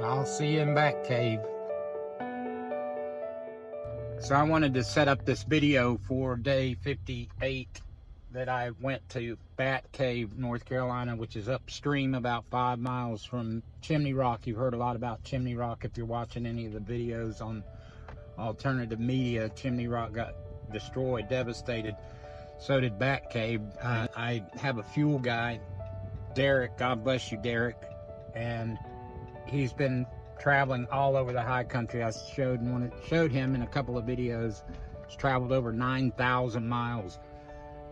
I'll see you in Bat Cave. So I wanted to set up this video for day 58 that I went to Bat Cave, North Carolina, which is upstream about 5 miles from Chimney Rock. You've heard a lot about Chimney Rock if you're watching any of the videos on alternative media. Chimney Rock got destroyed, devastated. So did Bat Cave. I have a fuel guy, Derek. God bless you, Derek. And he's been traveling all over the high country. I showed him in a couple of videos. He's traveled over 9,000 miles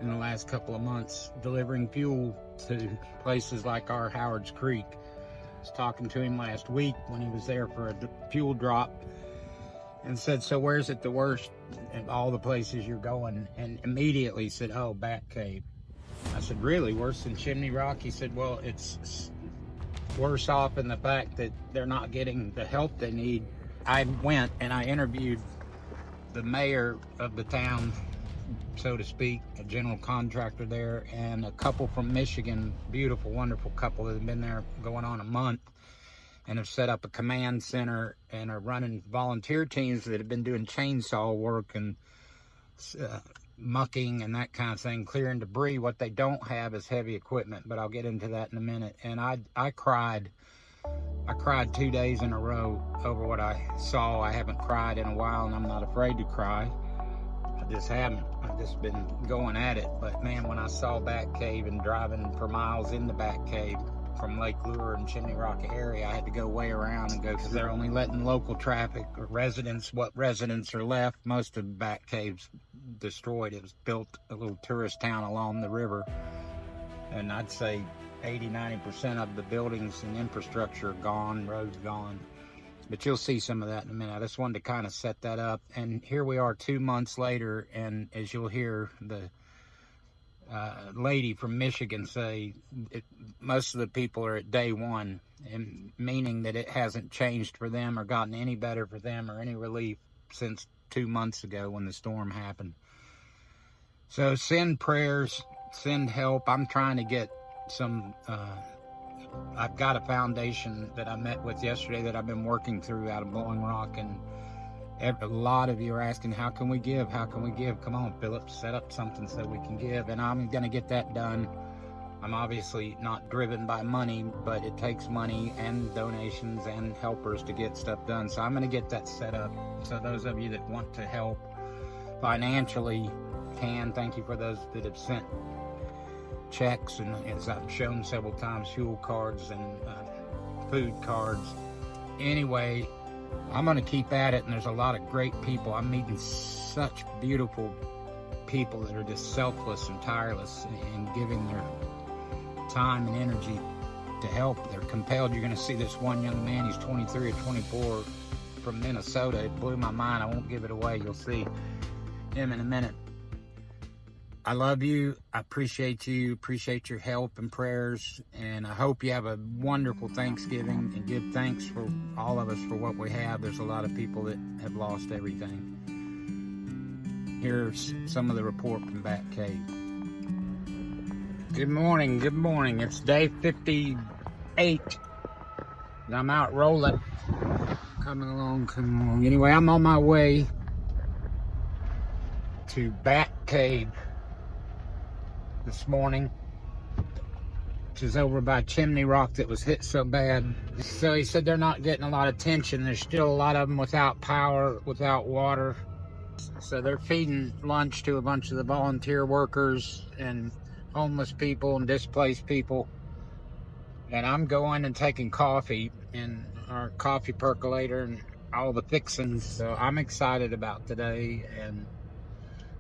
in the last couple of months, delivering fuel to places like our Howard's Creek. I was talking to him last week when he was there for a fuel drop, and said, so where's it the worst in all the places you're going? And immediately said, oh, Bat Cave. I said, really? Worse than Chimney Rock? He said, well, it's worse off in the fact that they're not getting the help they need. I went and I interviewed the mayor of the town, so to speak, a general contractor there, and a couple from Michigan, beautiful, wonderful couple that have been there going on a month and have set up a command center and are running volunteer teams that have been doing chainsaw work and mucking and that kind of thing, clearing debris. What they don't have is heavy equipment, but I'll get into that in a minute. And I cried 2 days in a row over what I saw. I haven't cried in a while, and I'm not afraid to cry. I just haven't. I've just been going at it. But man, when I saw Bat Cave and driving for miles into Bat Cave from Lake Lure and Chimney Rock area, I had to go way around and go, because they're only letting local traffic or residents, what residents are left. Most of Bat Cave's destroyed. It was built a little tourist town along the river, and I'd say 80-90% of the buildings and infrastructure are gone, roads gone. But you'll see some of that in a minute. I just wanted to kind of set that up. And here we are 2 months later, and as you'll hear the lady from Michigan say, most of the people are at day one, and meaning that it hasn't changed for them or gotten any better for them or any relief since 2 months ago when the storm happened. So send prayers, send help. I'm trying to get some, I've got a foundation that I met with yesterday that I've been working through out of Blowing Rock, and a lot of you are asking, how can we give? How can we give? Come on, Philip, set up something so we can give, and I'm going to get that done. I'm obviously not driven by money, but it takes money and donations and helpers to get stuff done. So I'm going to get that set up. So those of you that want to help financially can. Thank you for those that have sent checks, and as I've shown several times, fuel cards and food cards. Anyway, I'm going to keep at it, and there's a lot of great people. I'm meeting such beautiful people that are just selfless and tireless in giving their time and energy to help. They're compelled. You're going to see this one young man, he's 23 or 24, from Minnesota. It blew my mind. I won't give it away. You'll see him in a minute. I love you. I appreciate you. Appreciate your help and prayers. And I hope you have a wonderful Thanksgiving, and give thanks for all of us for what we have. There's a lot of people that have lost everything. Here's some of the report from Bat Cave. Good morning. Good morning. It's day 58. And I'm out rolling. Coming along. Anyway, I'm on my way to Bat Cave this morning, which is over by Chimney Rock that was hit so bad. So he said they're not getting a lot of attention. There's still a lot of them without power, without water. So they're feeding lunch to a bunch of the volunteer workers and homeless people and displaced people. And I'm going and taking coffee in our coffee percolator and all the fixings. So I'm excited about today and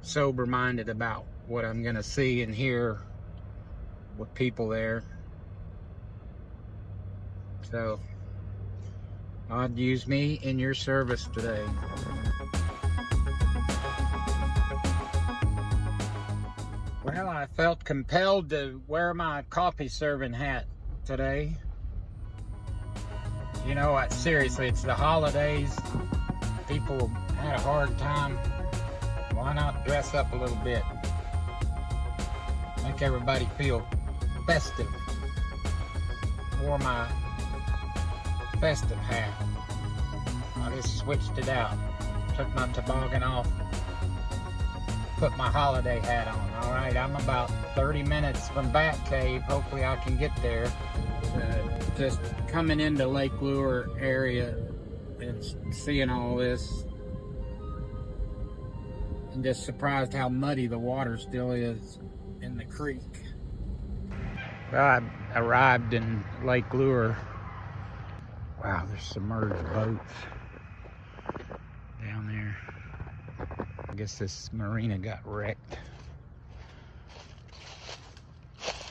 sober-minded about what I'm going to see and hear with people there. So God, use me in your service today. Well, I felt compelled to wear my coffee serving hat today. You know what, seriously, it's the holidays. People had a hard time. Why not dress up a little bit? Make everybody feel festive. Wore my festive hat. I just switched it out. Took my toboggan off, put my holiday hat on. All right, I'm about 30 minutes from Bat Cave. Hopefully I can get there. Just coming into Lake Lure area and seeing all this, and just surprised how muddy the water still is in the creek. Well, I arrived in Lake Lure. Wow, there's submerged boats down there. I guess this marina got wrecked.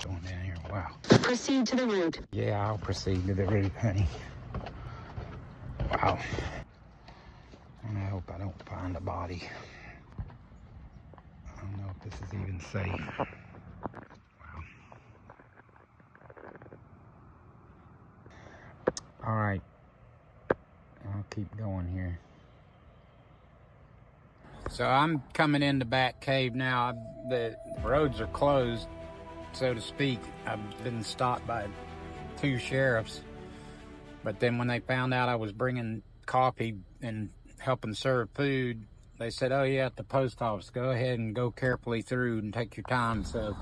Going down here, wow. Proceed to the route. Yeah, I'll proceed to the route, honey. Wow. And I hope I don't find a body. I don't know if this is even safe. Wow. All right. I'll keep going here. So I'm coming into Bat Cave now. The roads are closed, so to speak. I've been stopped by 2 sheriffs, but then when they found out I was bringing coffee and helping serve food, they said, oh yeah, at the post office, go ahead and go carefully through and take your time. So,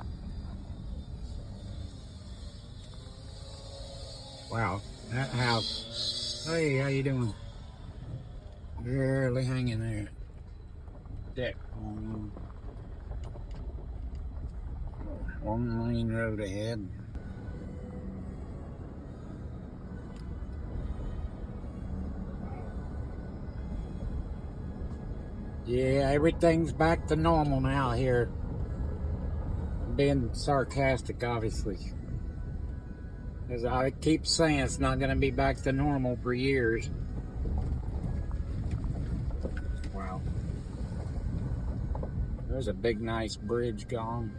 wow, that house. Hey, how you doing? Barely hanging there. Deck. One lane road ahead. Yeah, everything's back to normal now here. I'm being sarcastic, obviously. As I keep saying, it's not going to be back to normal for years. Wow. There's a big, nice bridge gone.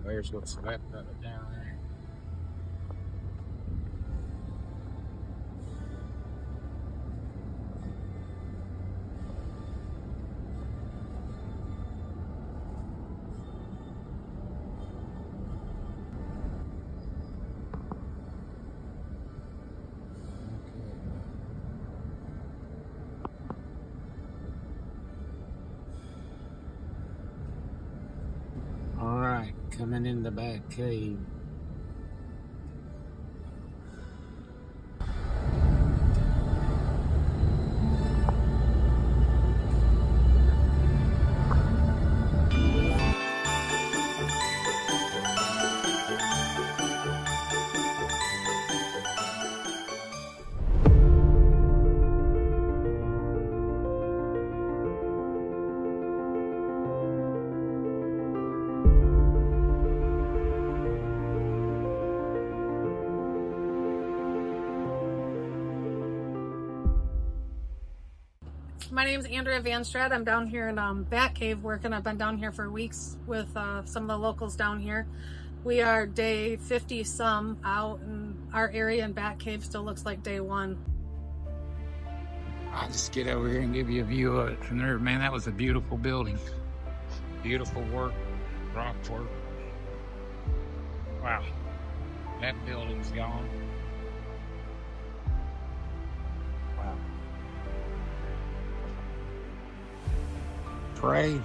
There's what's left of it down there. All right, coming in the Bat Cave. My name's Andrea Vanstrad. I'm down here in Bat Cave working. I've been down here for weeks with some of the locals down here. We are day 50 some out, and our area in Bat Cave still looks like day 1. I'll just get over here and give you a view of it from there. Man, that was a beautiful building. Beautiful work, rock work. Wow, that building's gone. Wow. Pray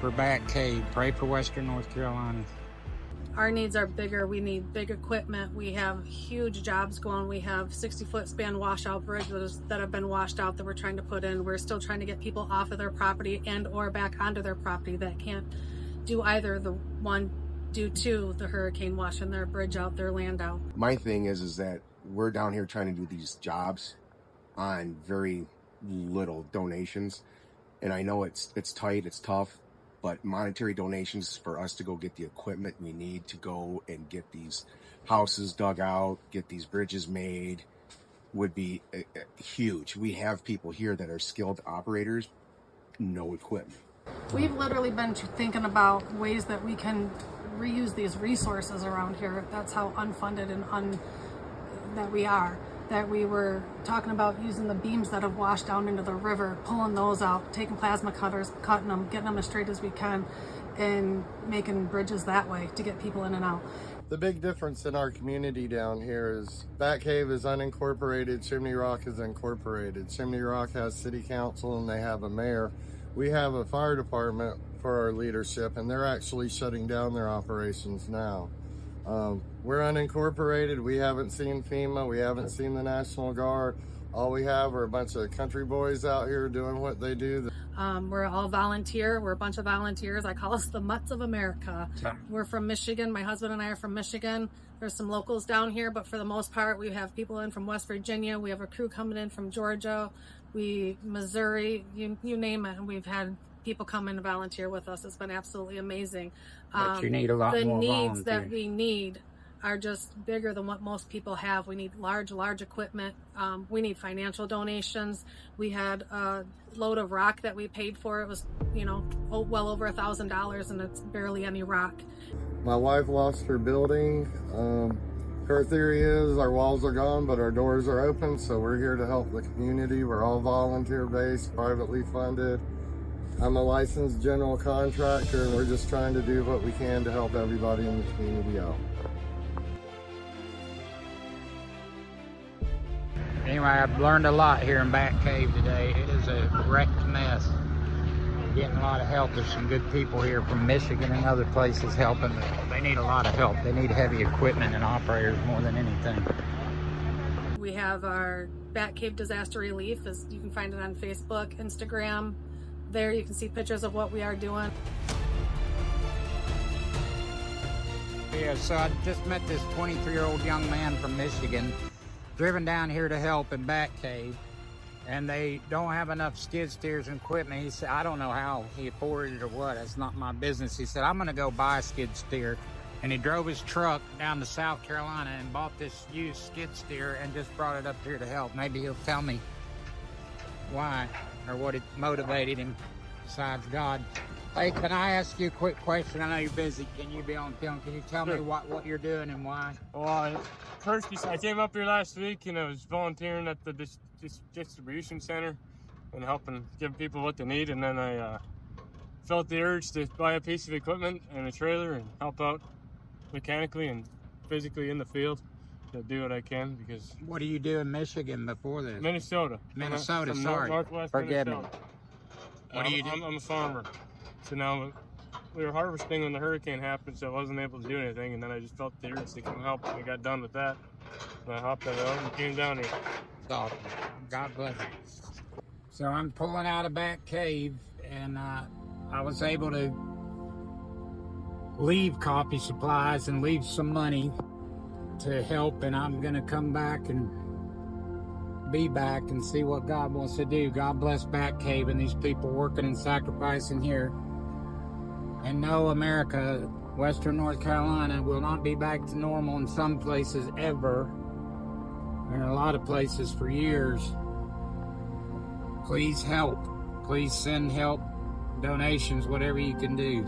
for Bat Cave. Pray for Western North Carolina. Our needs are bigger. We need big equipment. We have huge jobs going. We have 60-foot span washout bridges that have been washed out that we're trying to put in. We're still trying to get people off of their property and or back onto their property that can't do either the one due to the hurricane washing their bridge out, their land out. My thing is that we're down here trying to do these jobs on very little donations. And I know it's tight, it's tough, but monetary donations for us to go get the equipment we need to go and get these houses dug out, get these bridges made, would be huge. We have people here that are skilled operators, no equipment. We've literally been thinking about ways that we can reuse these resources around here. That's how unfunded and that we are. that we were talking about using the beams that have washed down into the river, pulling those out, taking plasma cutters, cutting them, getting them as straight as we can, and making bridges that way to get people in and out. The big difference in our community down here is Bat Cave is unincorporated, Chimney Rock is incorporated. Chimney Rock has city council and they have a mayor. We have a fire department for our leadership, and they're actually shutting down their operations now. We're unincorporated. We haven't seen FEMA. We haven't seen the National Guard. All we have are a bunch of country boys out here doing what they do. We're all volunteer. We're a bunch of volunteers. I call us the Mutts of America. Yeah. We're from Michigan. My husband and I are from Michigan. There's some locals down here, but for the most part, we have people in from West Virginia. We have a crew coming in from Georgia, Missouri, you name it. And we've had people come in and volunteer with us. It's been absolutely amazing. But you need a lot the more needs that volunteers. we need are just bigger than what most people have. We need large equipment. We need financial donations. We had a load of rock that we paid for. It was, well over $1,000, and it's barely any rock. My wife lost her building. Her theory is our walls are gone, but our doors are open, so we're here to help the community. We're all volunteer-based, privately funded. I'm a licensed general contractor, and we're just trying to do what we can to help everybody in the community out. Anyway, I've learned a lot here in Bat Cave today. It is a wrecked mess. Getting a lot of help. There's some good people here from Michigan and other places helping. They need a lot of help. They need heavy equipment and operators more than anything. We have our Bat Cave Disaster Relief. You can find it on Facebook, Instagram. There you can see pictures of what we are doing. Yeah, so I just met this 23-year-old young man from Michigan, driven down here to help in Bat Cave, and they don't have enough skid steers and equipment. He said, I don't know how he afforded it or what. That's not my business. He said, I'm going to go buy a skid steer. And he drove his truck down to South Carolina and bought this used skid steer and just brought it up here to help. Maybe he'll tell me why or what it motivated him besides God. Hey, can I ask you a quick question? I know you're busy. Can you be on film? Can you tell me what you're doing and why? Well, first, I came up here last week and I was volunteering at the distribution center and helping give people what they need. And then I felt the urge to buy a piece of equipment and a trailer and help out mechanically and physically in the field to do what I can because... What do you do in Michigan before this? Minnesota. Minnesota, From sorry. Northwest Forgive Minnesota. me. What do you do? I'm a farmer. So now we were harvesting when the hurricane happened, so I wasn't able to do anything. And then I just felt the urge to come help. I got done with that. And I hopped on out and came down here. Awesome. God bless you. So I'm pulling out of Bat Cave, and I was able to leave coffee supplies and leave some money to help, and I'm gonna come back and be back and see what God wants to do. God bless Bat Cave and these people working and sacrificing here. And no, America, Western North Carolina will not be back to normal in some places ever, and a lot of places for years. Please help. Please send help, donations, whatever you can do.